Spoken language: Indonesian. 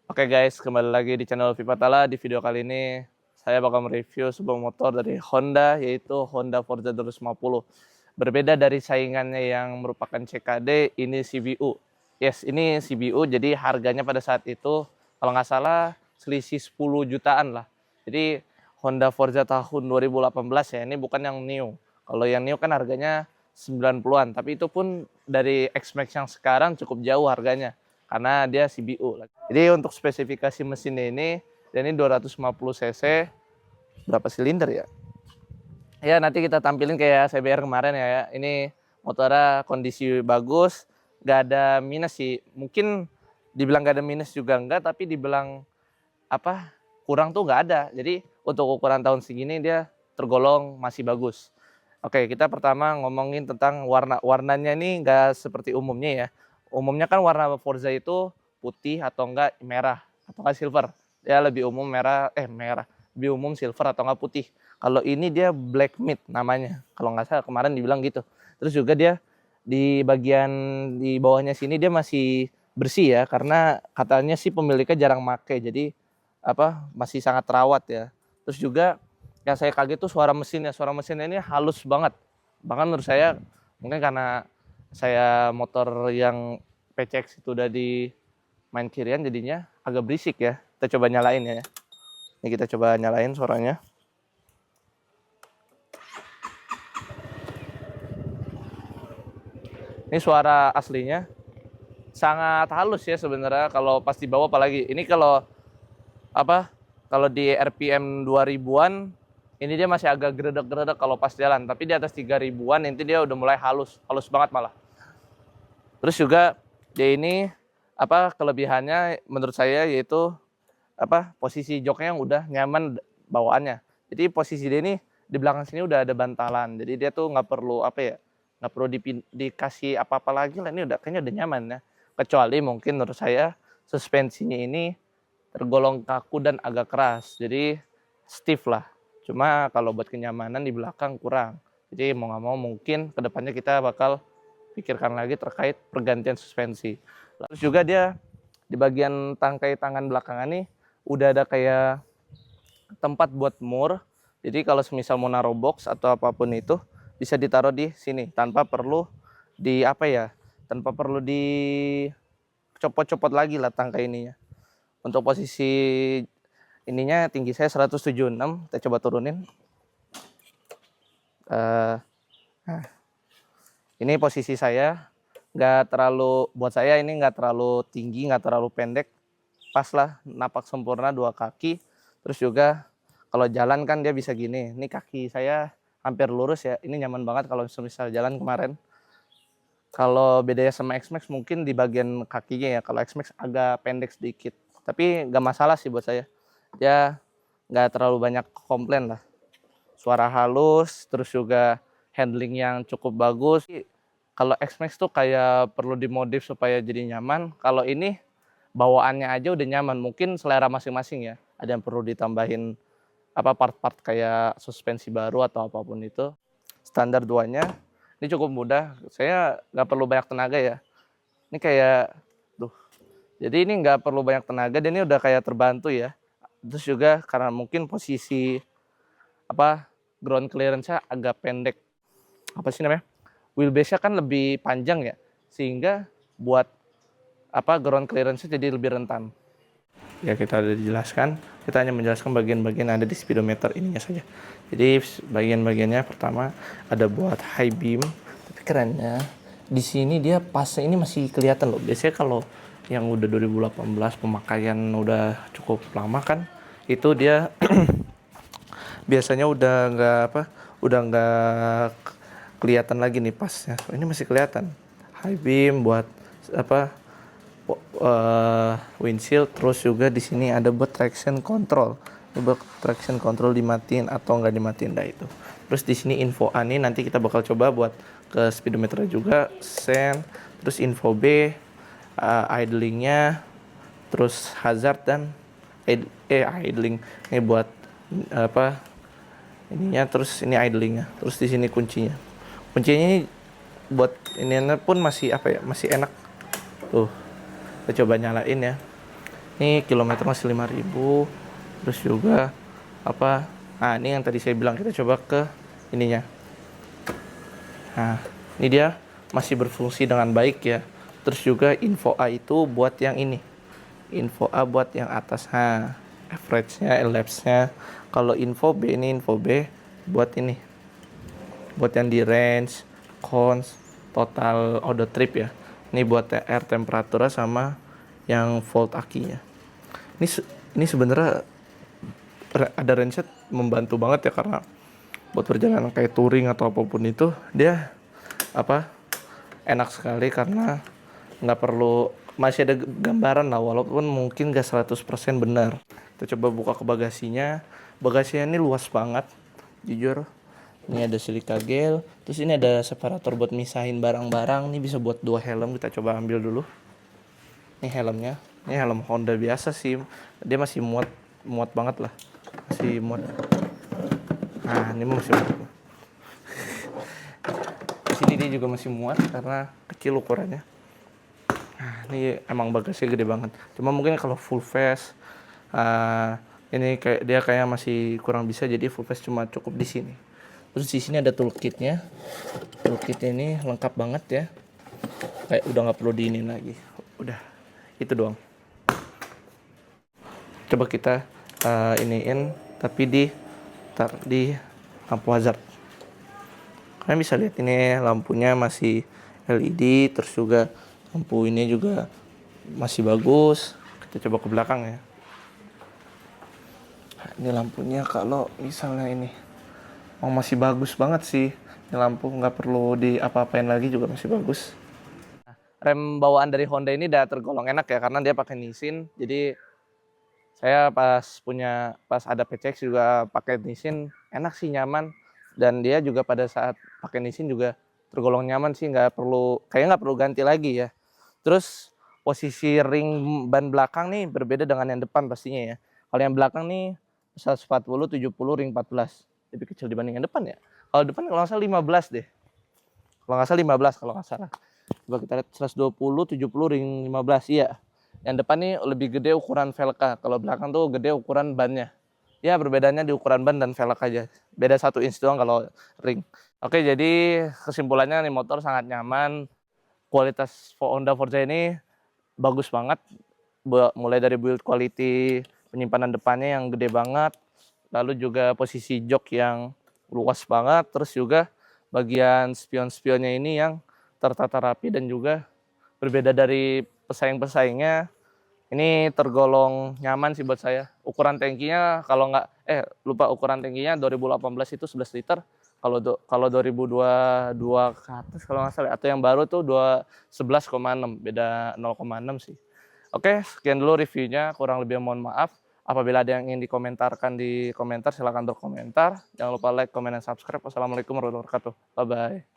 Oke guys, kembali lagi di channel Vipatala. Di video kali ini saya bakal mereview sebuah motor dari Honda, yaitu Honda Forza 250. Berbeda dari saingannya yang merupakan CKD, ini CBU. Yes, ini CBU, jadi harganya pada saat itu kalau nggak salah selisih 10 jutaan lah. Jadi Honda Forza tahun 2018 ya, ini bukan yang new. Kalau yang new kan harganya 90-an, tapi itu pun dari X-Max yang sekarang cukup jauh harganya karena dia CBU. Jadi untuk spesifikasi mesinnya ini, dan ini 250 cc, berapa silinder ya? Ya nanti kita tampilin kayak CBR kemarin ya. Ini motornya kondisi bagus, gak ada minus sih. Mungkin dibilang gak ada minus juga enggak, tapi dibilang apa kurang tuh nggak ada. Jadi untuk ukuran tahun segini dia tergolong masih bagus. Oke, kita pertama ngomongin tentang warnanya ini nggak seperti umumnya ya. Umumnya kan warna Forza itu putih atau enggak merah atau enggak silver. Ya lebih umum merah, lebih umum silver atau enggak putih. Kalau ini dia black mid namanya. Kalau nggak salah kemarin dibilang gitu. Terus juga dia di bagian di bawahnya sini dia masih bersih ya, karena katanya sih pemiliknya jarang make, jadi masih sangat terawat ya. Terus juga yang saya kaget tuh suara mesinnya ini halus banget. Bahkan menurut saya mungkin karena saya motor yang PCX itu udah di main kirian jadinya agak berisik ya. Kita coba nyalain ya. Ini kita coba nyalain suaranya. Ini suara aslinya sangat halus ya sebenarnya kalau pas dibawa, apalagi ini kalau kalau di RPM 2000-an ini dia masih agak geredek-geredek kalau pas jalan, tapi di atas 3000-an nanti dia udah mulai halus banget malah. Terus juga dia ini kelebihannya menurut saya yaitu posisi joknya yang udah nyaman bawaannya. Jadi posisi dia ini di belakang sini udah ada bantalan, jadi dia tuh nggak perlu nggak perlu dikasih apa-apa lagi lah, ini udah kayaknya udah nyaman ya. Kecuali mungkin menurut saya suspensinya ini tergolong kaku dan agak keras, jadi stiff lah. Cuma kalau buat kenyamanan di belakang kurang. Jadi mau nggak mau mungkin kedepannya kita bakal pikirkan lagi terkait pergantian suspensi. Lalu juga dia di bagian tangkai tangan belakangan nih udah ada kayak tempat buat mur. Jadi kalau semisal mau naruh box atau apapun itu bisa ditaruh di sini tanpa perlu tanpa perlu dicopot-copot lagi lah tangkai ininya. Untuk posisi ininya tinggi saya 176, kita coba turunin. Nah, ini posisi saya nggak terlalu, buat saya ini nggak terlalu tinggi, nggak terlalu pendek, pas lah, napak sempurna dua kaki. Terus juga kalau jalan kan dia bisa gini, ini kaki saya hampir lurus ya, ini nyaman banget kalau misal jalan kemarin. Kalau bedanya sama X-Max mungkin di bagian kakinya ya, kalau X-Max agak pendek sedikit, tapi nggak masalah sih buat saya. Dia nggak terlalu banyak komplain lah. Suara halus, terus juga handling yang cukup bagus. Kalau X-Max tuh kayak perlu dimodif supaya jadi nyaman. Kalau ini bawaannya aja udah nyaman. Mungkin selera masing-masing ya. Ada yang perlu ditambahin part-part kayak suspensi baru atau apapun itu. Standar 2-nya ini cukup mudah. Saya nggak perlu banyak tenaga ya. Ini kayak jadi ini nggak perlu banyak tenaga dan ini udah kayak terbantu ya. Terus juga karena mungkin posisi ground clearance-nya agak pendek. Wheelbase-nya kan lebih panjang ya, sehingga buat ground clearance-nya jadi lebih rentan. Ya kita udah dijelaskan, kita hanya menjelaskan bagian-bagian ada di speedometer ininya saja. Jadi bagian-bagiannya pertama ada buat high beam, tapi kerennya di sini dia pasnya ini masih kelihatan loh. Biasanya kalau yang udah 2018 pemakaian udah cukup lama kan, itu dia biasanya udah nggak kelihatan lagi nih pasnya. Ini masih kelihatan. High beam buat windshield, terus juga di sini ada buat traction control. Buat traction control dimatiin atau nggak dimatiin dah itu. Terus di sini info A nih nanti kita bakal coba buat ke speedometer juga, sen, terus info B, idlingnya, terus hazard dan idling ini buat ininya, terus ini idlingnya, terus di sini kuncinya ini buat ininya pun masih masih enak tuh. Kita coba nyalain ya. Ini kilometer masih 5.000. Terus juga apa? Nah, ini yang tadi saya bilang, kita coba ke ininya. Nah, ini dia masih berfungsi dengan baik ya. Terus juga info A itu buat yang ini. Info A buat yang atas. Nah, average-nya, elapse-nya. Kalau info B, ini info B buat ini. Buat yang di range, cons, total order trip ya. Ini buat air temperatura sama yang volt akinya. Ini ini sebenarnya ada range membantu banget ya, karena buat perjalanan kayak touring atau apapun itu dia apa enak sekali, karena nggak perlu, masih ada gambaran lah, walaupun mungkin gak 100% benar. Kita coba buka ke bagasinya ini luas banget jujur. Ini ada silika gel, terus ini ada separator buat misahin barang-barang. Ini bisa buat 2 helm, kita coba ambil dulu. Ini helmnya, ini helm Honda biasa sih, dia masih muat muat banget lah, masih muat. Nah, ini masih muat. Di sini dia juga masih muat karena kecil ukurannya. Nah, ini emang bagasinya gede banget. Cuma mungkin kalau full face, ini kayak masih kurang bisa, jadi full face cuma cukup di sini. Terus di sini ada toolkitnya. Toolkitnya ini lengkap banget ya. Kayak udah nggak perlu diinin lagi. Udah itu doang. Coba kita iniin, tapi di lampu hazard. Kalian bisa lihat ini lampunya masih LED, terus juga lampu ini juga masih bagus. Kita coba ke belakang ya. Ini lampunya kalau misalnya ini masih bagus banget sih. Ini lampu nggak perlu di apa-apain lagi juga masih bagus. Rem bawaan dari Honda ini udah tergolong enak ya, karena dia pakai Nissin. Jadi saya pas ada PCX juga pakai Nissin, enak sih, nyaman. Dan dia juga pada saat pakai Nissin juga tergolong nyaman sih, kayaknya nggak perlu ganti lagi ya. Terus posisi ring ban belakang nih berbeda dengan yang depan pastinya ya. Kalau yang belakang nih 140, 70, ring 14. Lebih kecil dibanding yang depan ya. Kalau depan kalau nggak salah 15 deh. Kalau nggak salah 15 kalau nggak salah. Coba kita lihat 120, 70, ring 15. Iya. Yang depan nih lebih gede ukuran velg. Kalau belakang tuh gede ukuran bannya. Ya perbedaannya di ukuran ban dan velg aja. Beda 1 inch doang kalau ring. Oke, jadi kesimpulannya nih motor sangat nyaman. Kualitas Honda Forza ini bagus banget. Mulai dari build quality, penyimpanan depannya yang gede banget. Lalu juga posisi jok yang luas banget. Terus juga bagian spion-spionnya ini yang tertata rapi dan juga berbeda dari pesaing-pesaingnya. Ini tergolong nyaman sih buat saya. Ukuran tangkinya ukuran tangkinya 2018 itu 11 liter. Kalau 2022 ke atas kalau nggak salah, atau yang baru tuh 11,6, beda 0,6 sih. Oke, sekian dulu reviewnya. Kurang lebih mohon maaf. Apabila ada yang ingin dikomentarkan di komentar, silahkan berkomentar. Jangan lupa like, comment, dan subscribe. Wassalamualaikum warahmatullahi wabarakatuh. Bye-bye.